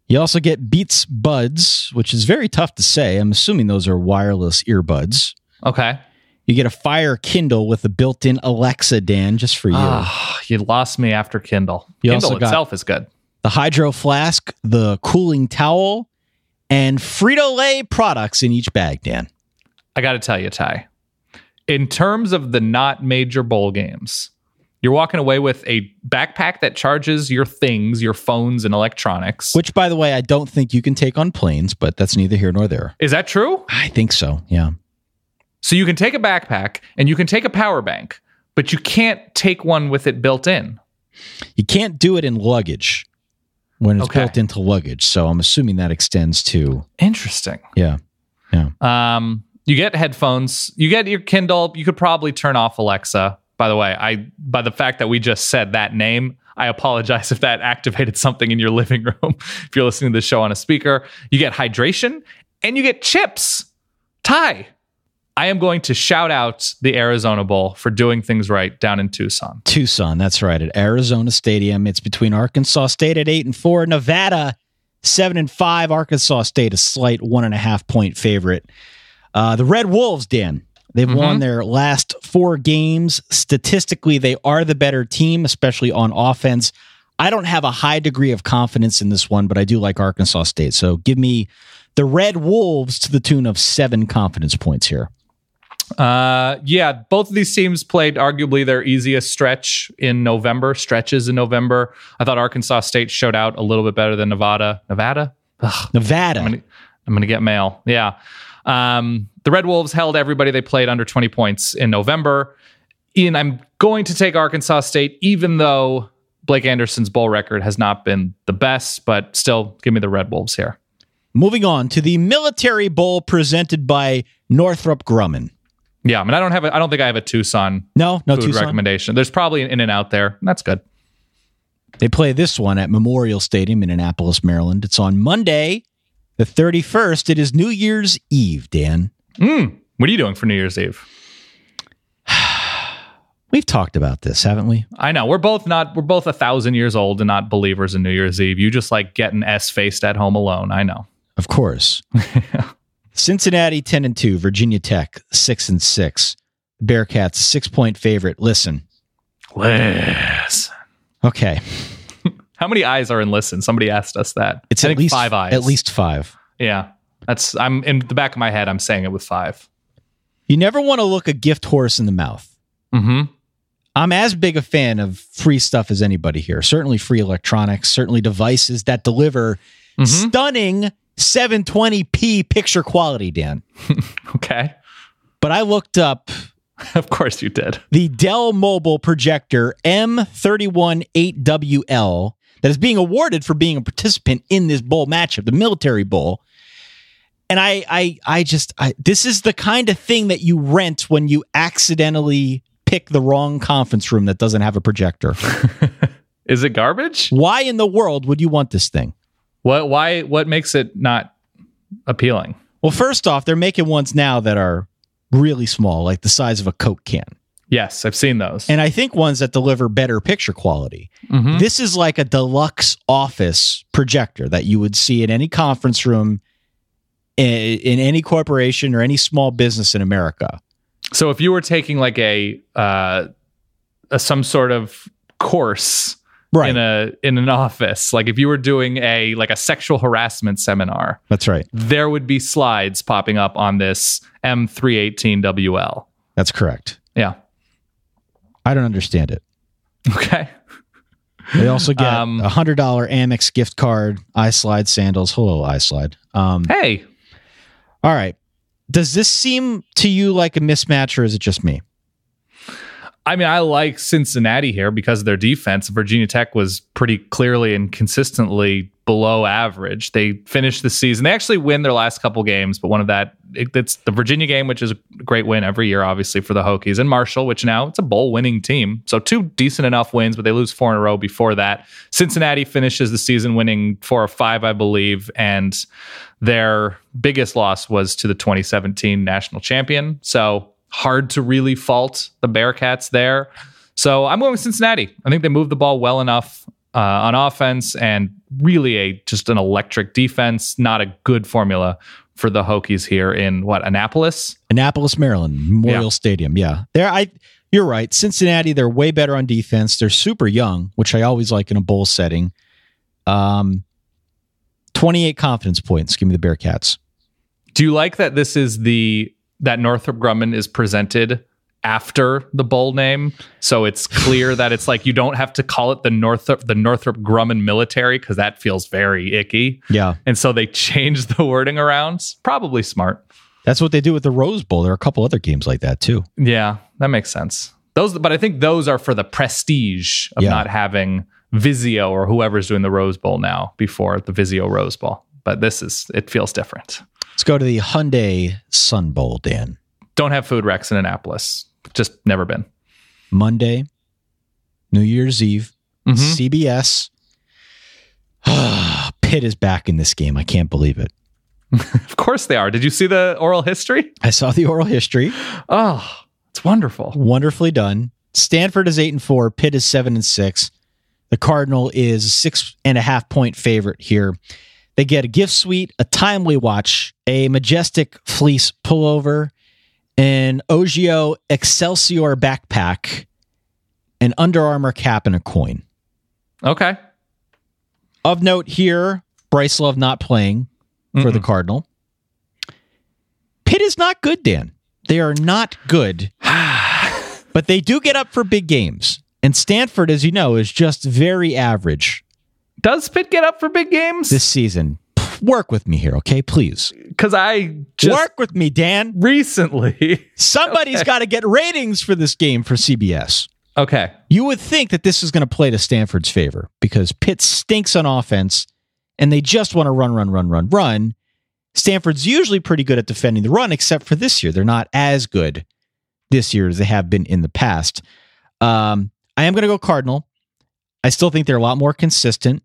You also get Beats Buds, which is very tough to say. I'm assuming those are wireless earbuds. Okay. You get a Fire Kindle with a built-in Alexa, Dan, just for you. You lost me after Kindle. You Kindle itself is good. The Hydro Flask, the cooling towel, and Frito-Lay products in each bag, Dan. I got to tell you, Ty, in terms of the not major bowl games, you're walking away with a backpack that charges your things, your phones and electronics. Which, by the way, I don't think you can take on planes, but that's neither here nor there. Is that true? I think so, yeah. So you can take a backpack and you can take a power bank, but you can't take one with it built in. You can't do it in luggage. When it's built into luggage. So I'm assuming that extends to... Interesting. Yeah. You get headphones. You get your Kindle. You could probably turn off Alexa. By the way, by the fact that we just said that name, I apologize if that activated something in your living room. If you're listening to the show on a speaker, you get hydration and you get chips. Ty, I am going to shout out the Arizona Bowl for doing things right down in Tucson. Tucson, that's right, at Arizona Stadium. It's between Arkansas State at 8-4, Nevada 7-5. Arkansas State a slight 1.5 point favorite. The Red Wolves, Dan, they've won their last 4 games. Statistically, they are the better team, especially on offense. I don't have a high degree of confidence in this one, but I do like Arkansas State. So give me the Red Wolves to the tune of 7 confidence points here. Yeah, both of these teams played arguably their easiest stretches in November. I thought Arkansas State showed out a little bit better than Nevada. Nevada. I'm gonna get mail. Yeah. The Red Wolves held everybody they played under 20 points in November. And I'm going to take Arkansas State, even though Blake Anderson's bowl record has not been the best, but still give me the Red Wolves here. Moving on to the Military Bowl presented by Northrop Grumman. Yeah, I mean, I don't think I have a Tucson no food Tucson recommendation. There's probably an In-N-Out there, and that's good. They play this one at Memorial Stadium in Annapolis, Maryland. It's on Monday, the 31st. It is New Year's Eve, Dan. What are you doing for New Year's Eve? We've talked about this, haven't we? I know. We're both 1,000 years old and not believers in New Year's Eve. You just like getting S-faced at home alone. I know. Of course. Cincinnati 10-2, Virginia Tech 6-6. Bearcats 6-point favorite. Listen. Okay. How many eyes are in listen? Somebody asked us that. It's at least 5 eyes. At least 5. Yeah. I'm in the back of my head. I'm saying it with 5. You never want to look a gift horse in the mouth. Mm-hmm. I'm as big a fan of free stuff as anybody here. Certainly free electronics, certainly devices that deliver stunning 720p picture quality, Dan. Okay. But I looked up. Of course you did. The Dell Mobile Projector M318WL that is being awarded for being a participant in this bowl matchup, the Military Bowl. And I this is the kind of thing that you rent when you accidentally pick the wrong conference room that doesn't have a projector. Is it garbage? Why in the world would you want this thing? What makes it not appealing? Well, first off, they're making ones now that are really small, like the size of a Coke can. Yes, I've seen those. And I think ones that deliver better picture quality. Mm-hmm. This is like a deluxe office projector that you would see in any conference room in any corporation or any small business in America. So if you were taking like a some sort of course right. in an office, like if you were doing a sexual harassment seminar, that's right. There would be slides popping up on this M318WL. That's correct. Yeah. I don't understand it. Okay. They also get a $100 Amex gift card, iSlide sandals. Hello, iSlide. Hey. All right. Does this seem to you like a mismatch, or is it just me? I mean, I like Cincinnati here because of their defense. Virginia Tech was pretty clearly and consistently below average. They finished the season. They actually win their last couple games, but it's the Virginia game, which is a great win every year, obviously, for the Hokies, and Marshall, which now it's a bowl winning team. So 2 decent enough wins, but they lose 4 in a row before that. Cincinnati finishes the season winning 4 or 5, I believe, and their biggest loss was to the 2017 national champion. So hard to really fault the Bearcats there. So I'm going with Cincinnati. I think they move the ball well enough on offense, and really just an electric defense. Not a good formula for the Hokies here in Annapolis? Annapolis, Maryland, Memorial Stadium. Yeah. You're right. Cincinnati, they're way better on defense. They're super young, which I always like in a bowl setting. 28 confidence points. Give me the Bearcats. Do you like that this is that Northrop Grumman is presented after the bowl name, so it's clear that it's like you don't have to call it the Northrop Grumman Military, because that feels very icky. Yeah, and so they changed the wording around. Probably smart. That's what they do with the Rose Bowl. There are a couple other games like that too. Yeah, that makes sense. But I think those are for the prestige of not having Vizio or whoever's doing the Rose Bowl now before the Vizio Rose Bowl. But it feels different. Let's go to the Hyundai Sun Bowl, Dan. Don't have food wrecks in Annapolis. Just never been. Monday, New Year's Eve, CBS. Pitt is back in this game. I can't believe it. Of course they are. Did you see the oral history? I saw the oral history. Oh, it's wonderful. Wonderfully done. Stanford is 8-4. Pitt is 7-6. The Cardinal is a 6.5 point favorite here. They get a gift suite, a timely watch, a Majestic fleece pullover, an Ogio Excelsior backpack, an Under Armour cap, and a coin. Okay. Of note here, Bryce Love not playing for the Cardinal. Pitt is not good, Dan. They are not good. But they do get up for big games. And Stanford, as you know, is just very average. Does Pitt get up for big games this season? Work with me here, okay? Please. Because I just... Work with me, Dan. Recently. Somebody's got to get ratings for this game for CBS. Okay. You would think that this is going to play to Stanford's favor because Pitt stinks on offense and they just want to run. Stanford's usually pretty good at defending the run, except for this year. They're not as good this year as they have been in the past. I am going to go Cardinal. I still think they're a lot more consistent,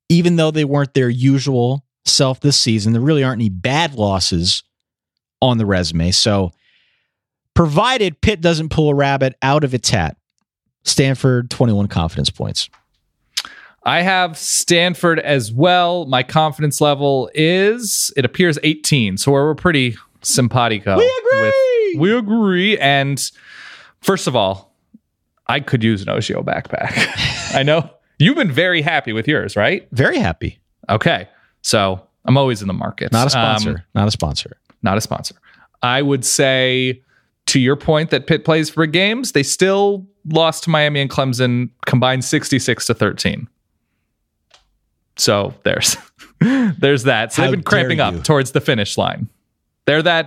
even though they weren't their usual self this season. There really aren't any bad losses on the resume. So, provided Pitt doesn't pull a rabbit out of its hat, Stanford 21 confidence points. I have Stanford as well. My confidence level it appears 18. So we're pretty simpatico. We agree. And first of all, I could use an Oshio backpack. I know you've been very happy with yours, right? Very happy. Okay. So I'm always in the market. Not a sponsor. Not a sponsor. I would say, to your point that Pitt plays for games, they still lost to Miami and Clemson combined 66-13. So there's that. So they've been cramping up towards the finish line. They're the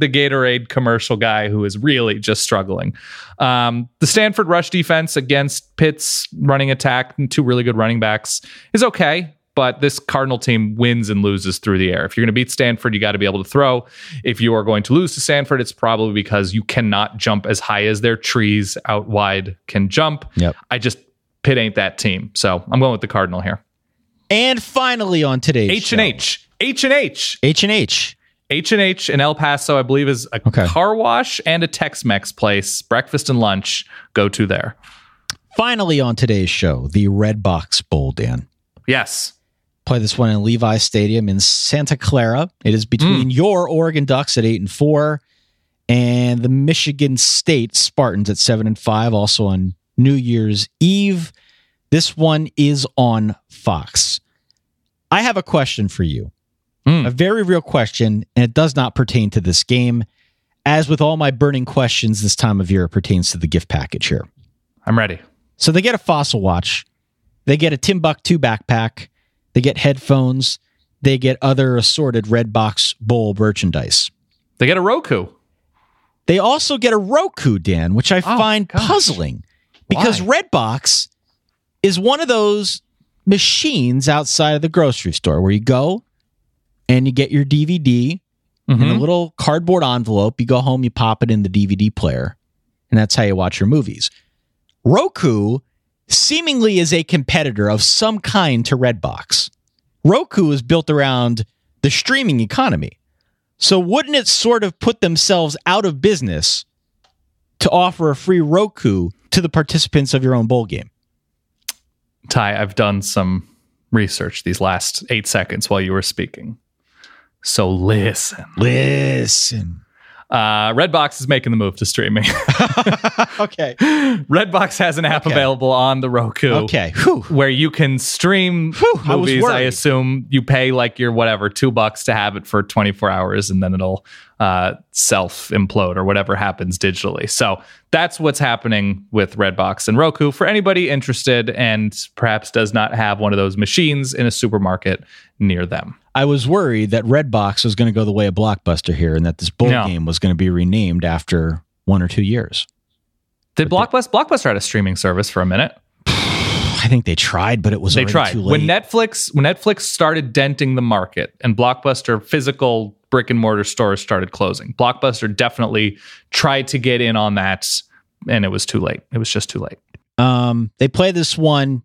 Gatorade commercial guy who is really just struggling. The Stanford rush defense against Pitt's running attack and two really good running backs is okay. But this Cardinal team wins and loses through the air. If you're going to beat Stanford, you got to be able to throw. If you are going to lose to Stanford, it's probably because you cannot jump as high as their trees out wide can jump. Yep. Pitt ain't that team. So I'm going with the Cardinal here. And finally on today's H&H. H&H in El Paso, I believe, is a car wash and a Tex-Mex place. Breakfast and lunch. Go to there. Finally on today's show, the Redbox Bowl, Dan. Yes. Play this one in Levi Stadium in Santa Clara. It is between your Oregon Ducks at 8-4 and the Michigan State Spartans at 7-5, also on New Year's Eve. This one is on Fox. I have a question for you. A very real question, and it does not pertain to this game. As with all my burning questions this time of year, it pertains to the gift package here. I'm ready. So they get a Fossil watch. They get a Timbuktu backpack. They get headphones. They get other assorted Redbox Bowl merchandise. They get a Roku. They also get a Roku, Dan, which I find puzzling. Because Redbox is one of those machines outside of the grocery store where you go and you get your DVD in a little cardboard envelope. You go home, you pop it in the DVD player, and that's how you watch your movies. Roku seemingly is a competitor of some kind to Redbox. Roku is built around the streaming economy. So wouldn't it sort of put themselves out of business to offer a free Roku to the participants of your own bowl game? Ty, I've done some research these last 8 seconds while you were speaking. So listen. Redbox is making the move to streaming. Okay. Redbox has an app available on the Roku. Okay. Where you can stream movies. I assume you pay like your whatever, $2 to have it for 24 hours and then it'll self-implode or whatever happens digitally. So that's what's happening with Redbox and Roku. For anybody interested and perhaps does not have one of those machines in a supermarket near them. I was worried that Redbox was going to go the way of Blockbuster here and that this bowl game was going to be renamed after 1 or 2 years. Did Blockbuster had a streaming service for a minute? I think they tried, but it was already too late. When Netflix started denting the market and Blockbuster physical brick and mortar stores started closing, Blockbuster definitely tried to get in on that, and it was too late. It was just too late. They play this one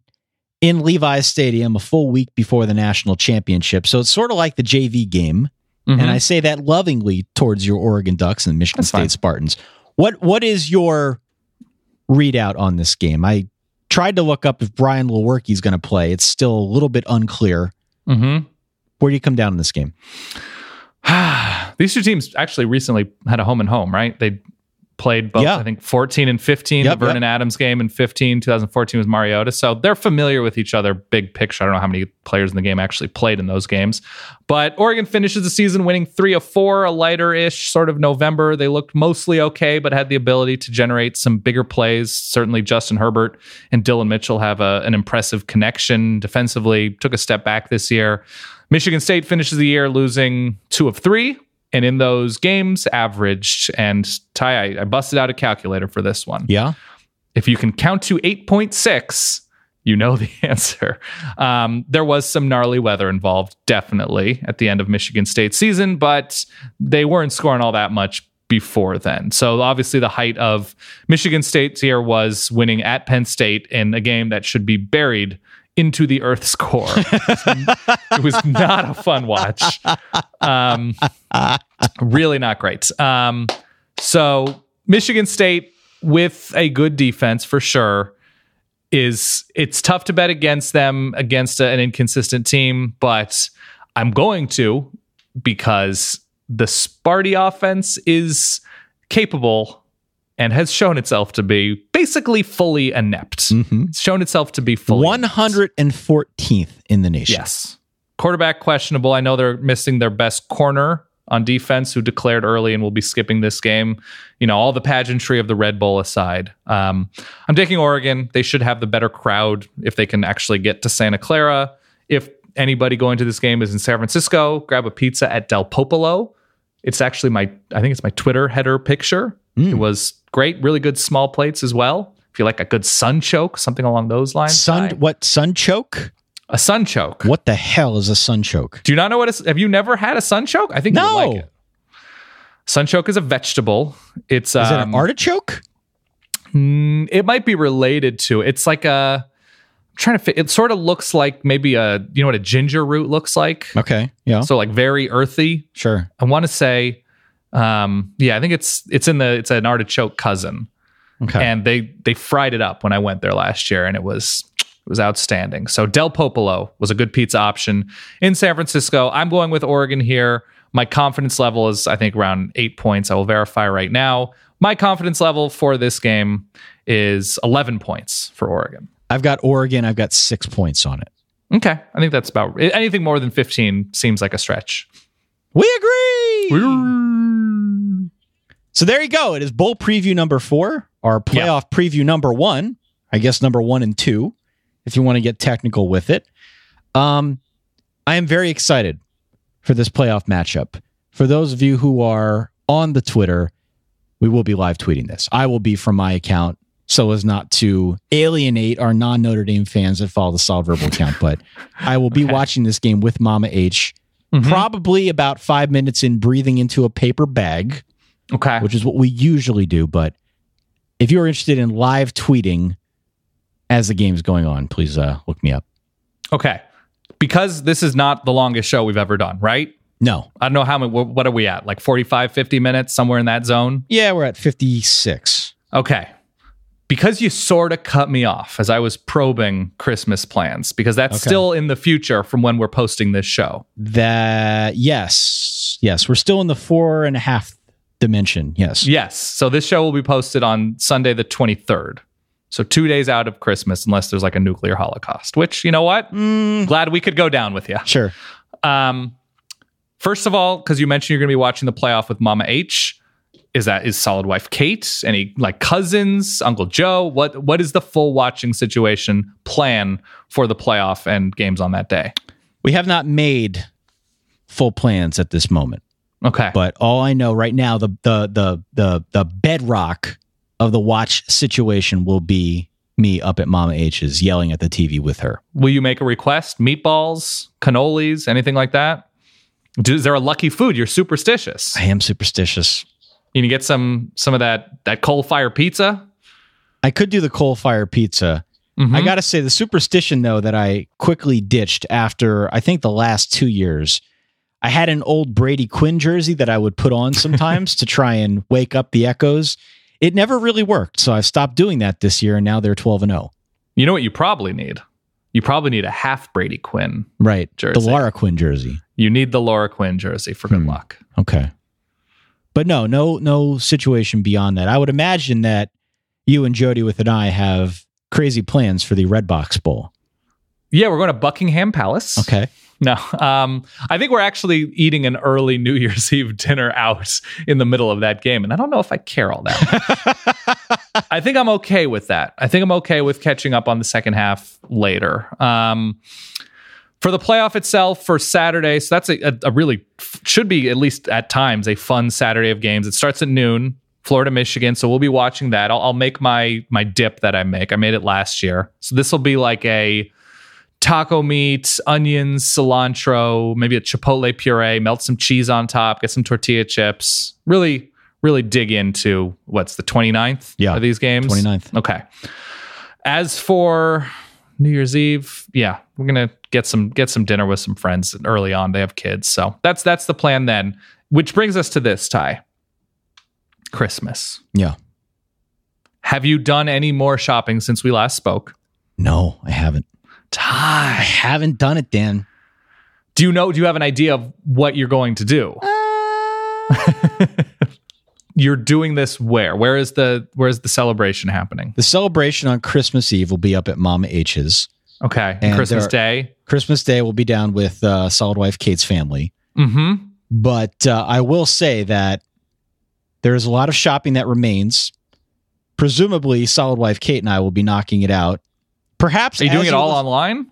in Levi's Stadium a full week before the national championship. So it's sort of like the JV game. And I say that lovingly towards your Oregon Ducks and Michigan State Spartans. What is your readout on this game? I tried to look up if Brian Lewerke's going to play. It's still a little bit unclear. Where do you come down in this game? These two teams actually recently had a home and home, right? They played both, I think, 14 and 15. The Vernon Adams game in 2014 was Mariota. So they're familiar with each other, big picture. I don't know how many players in the game actually played in those games. But Oregon finishes the season winning 3 of 4, a lighter-ish sort of November. They looked mostly okay, but had the ability to generate some bigger plays. Certainly Justin Herbert and Dylan Mitchell have an impressive connection defensively. Took a step back this year. Michigan State finishes the year losing 2 of 3. And in those games, averaged, and Ty, I busted out a calculator for this one. Yeah. If you can count to 8.6, you know the answer. There was some gnarly weather involved, definitely, at the end of Michigan State's season, but they weren't scoring all that much before then. So obviously the height of Michigan State's year was winning at Penn State in a game that should be buried into the Earth's core. It was not a fun watch. Really not great. So Michigan State with a good defense for sure it's tough to bet against them against an inconsistent team, but I'm going to because the Sparty offense is capable and has shown itself to be basically fully inept. It's shown itself to be fully 114th in the nation. Yes. Quarterback questionable. I know they're missing their best corner on defense who declared early and will be skipping this game. All the pageantry of the Red Bowl aside. I'm taking Oregon. They should have the better crowd if they can actually get to Santa Clara. If anybody going to this game is in San Francisco, grab a pizza at Del Popolo. It's actually I think it's my Twitter header picture. It was great. Really good small plates as well. If you like a good sunchoke, something along those lines. Sunchoke? A sunchoke. What the hell is a sunchoke? Do you not know what it is? Have you never had a sunchoke? I think you would like it. Sunchoke is a vegetable. Is it an artichoke? It might be related to. It's like trying to fit. It sort of looks like maybe what a ginger root looks like. Okay, yeah. So like very earthy.Ure. I want to say, I think it's an artichoke cousin. Okay. And they fried it up when I went there last year, and it was outstanding. So Del Popolo was a good pizza option in San Francisco. I'm going with Oregon here. My confidence level is, I think, around 8 points. I will verify right now. My confidence level for this game is 11 points for Oregon. I've got Oregon. I've got 6 points on it. Okay. I think that's about anything more than 15 seems like a stretch. We agree. So there you go. It is bowl preview number 4, our playoff preview number 1. I guess number 1 and 2, if you want to get technical with it. I am very excited for this playoff matchup. For those of you who are on the Twitter, we will be live tweeting this. I will be from my account, so as not to alienate our non-Notre Dame fans that follow the Solid Verbal account, but I will be watching this game with Mama H, probably about 5 minutes in, breathing into a paper bag, which is what we usually do. But if you're interested in live tweeting as the game's going on, please look me up. Okay. Because this is not the longest show we've ever done, right? No. I don't know how many, what are we at? Like 45, 50 minutes, somewhere in that zone? Yeah, we're at 56. Okay. Because you sort of cut me off as I was probing Christmas plans, because that's still in the future from when we're posting this show. Yes, we're still in the 4.5 dimension. Yes. So this show will be posted on Sunday the 23rd. So 2 days out of Christmas, unless there's like a nuclear holocaust, which, you know what? Glad we could go down with you. Sure. First of all, because you mentioned you're going to be watching the playoff with Mama H. Is Solid Wife Kate? Any like cousins, Uncle Joe? What is the full watching situation plan for the playoff and games on that day? We have not made full plans at this moment. Okay. But all I know right now, the bedrock of the watch situation will be me up at Mama H's yelling at the TV with her. Will you make a request? Meatballs, cannolis, anything like that? Is there a lucky food? You're superstitious. I am superstitious. You can get some of that coal fire pizza. I could do the coal fire pizza. I got to say the superstition though that I quickly ditched after I think the last 2 years. I had an old Brady Quinn jersey that I would put on sometimes to try and wake up the echoes. It never really worked, so I stopped doing that this year, and now they're 12-0. You know what you probably need? You probably need a half Brady Quinn jersey. The Laura Quinn jersey. You need the Laura Quinn jersey for good luck. Okay. But no situation beyond that. I would imagine that you and Jody with and I have crazy plans for the Redbox Bowl. Yeah, we're going to Buckingham Palace. Okay. No, I think we're actually eating an early New Year's Eve dinner out in the middle of that game. And I don't know if I care all that. I think I'm okay with that. I think I'm okay with catching up on the second half later. For the playoff itself for Saturday, so that's a really, should be at least at times, a fun Saturday of games. It starts at noon, Florida, Michigan. So we'll be watching that. I'll make my dip that I make. I made it last year. So this will be like a taco meat, onions, cilantro, maybe a chipotle puree, melt some cheese on top, get some tortilla chips. Really, really dig into what's the 29th of these games? 29th. Okay. As for New Year's Eve, we're gonna get some dinner with some friends early on. They have kids, so that's the plan then. Which brings us to this, Ty. Christmas. Yeah. Have you done any more shopping since we last spoke? No, I haven't. Ty, I haven't done it, Dan. Do you have an idea of what you're going to do? You're doing this where? Where's the celebration happening? The celebration on Christmas Eve will be up at Mama H's. Okay. And Christmas Day? Christmas Day will be down with Solid Wife Kate's family. Mm-hmm. But I will say that there's a lot of shopping that remains. Presumably, Solid Wife Kate and I will be knocking it out. Perhaps. Are you doing it all online?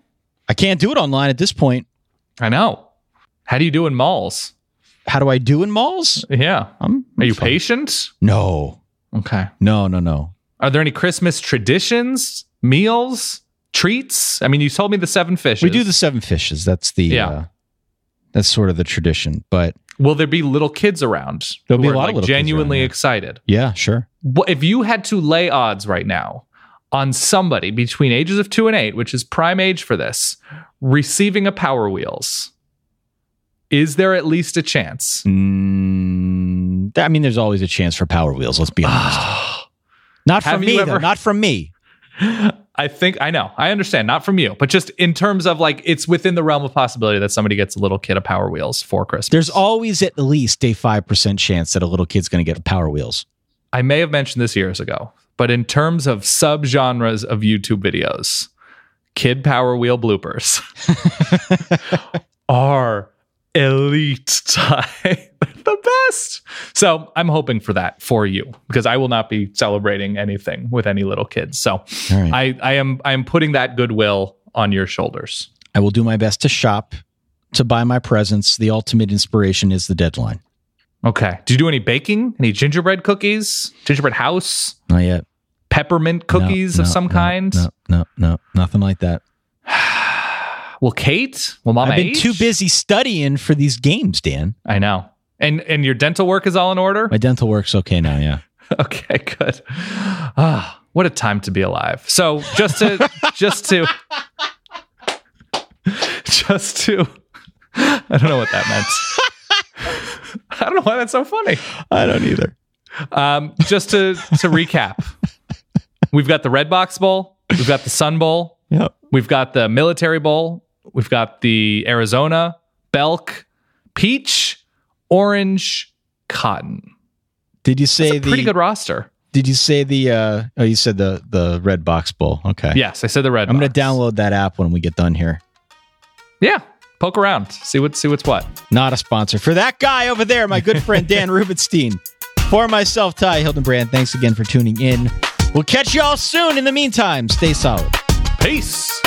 I can't do it online at this point. I know. How do you do in malls? How do I do in malls? Yeah. I'm Are you fine. patient? No. Okay. No. Are there any Christmas traditions, meals, treats? I mean, you told me the 7 fishes. We do the 7 fishes. That's the that's sort of the tradition. But will there be little kids around? There'll be a lot of little genuinely kids around, excited. Yeah, sure. If you had to lay odds right now on somebody between ages of 2 and 8, which is prime age for this, receiving a Power Wheels, is there at least a chance? I mean, there's always a chance for Power Wheels. Let's be honest. Not from me, though. Not from me. I know. I understand. Not from you. But just in terms of it's within the realm of possibility that somebody gets a little kid a Power Wheels for Christmas. There's always at least a 5% chance that a little kid's going to get Power Wheels. I may have mentioned this years ago, but in terms of subgenres of YouTube videos, kid Power Wheel bloopers are elite. The best. So I'm hoping for that for you, because I will not be celebrating anything with any little kids. So right. I am putting that goodwill on your shoulders. I will do my best to shop, to buy my presents. The ultimate inspiration is the deadline. Okay. Do you do any baking? Any gingerbread cookies? Gingerbread house? Not yet. Peppermint cookies of some kind? No. Nothing like that. Well, Kate? Well, Mama I've been too busy studying for these games, Dan. I know. And your dental work is all in order? My dental work's okay now, yeah. Okay, good. What a time to be alive. So just to I don't know what that meant. I don't know why that's so funny. I don't either. Just to recap, we've got the Redbox Bowl, we've got the Sun Bowl, yep. We've got the Military Bowl, we've got the Arizona, Belk, Peach, Orange, Cotton. Did you say that's a pretty good roster? Did you say the? You said the Redbox Bowl. Okay. Yes, I said the Redbox. I'm going to download that app when we get done here. Yeah, poke around, see what's what. Not a sponsor for that guy over there, my good friend Dan Rubenstein. For myself, Ty Hildenbrand. Thanks again for tuning in. We'll catch you all soon. In the meantime, stay solid. Peace.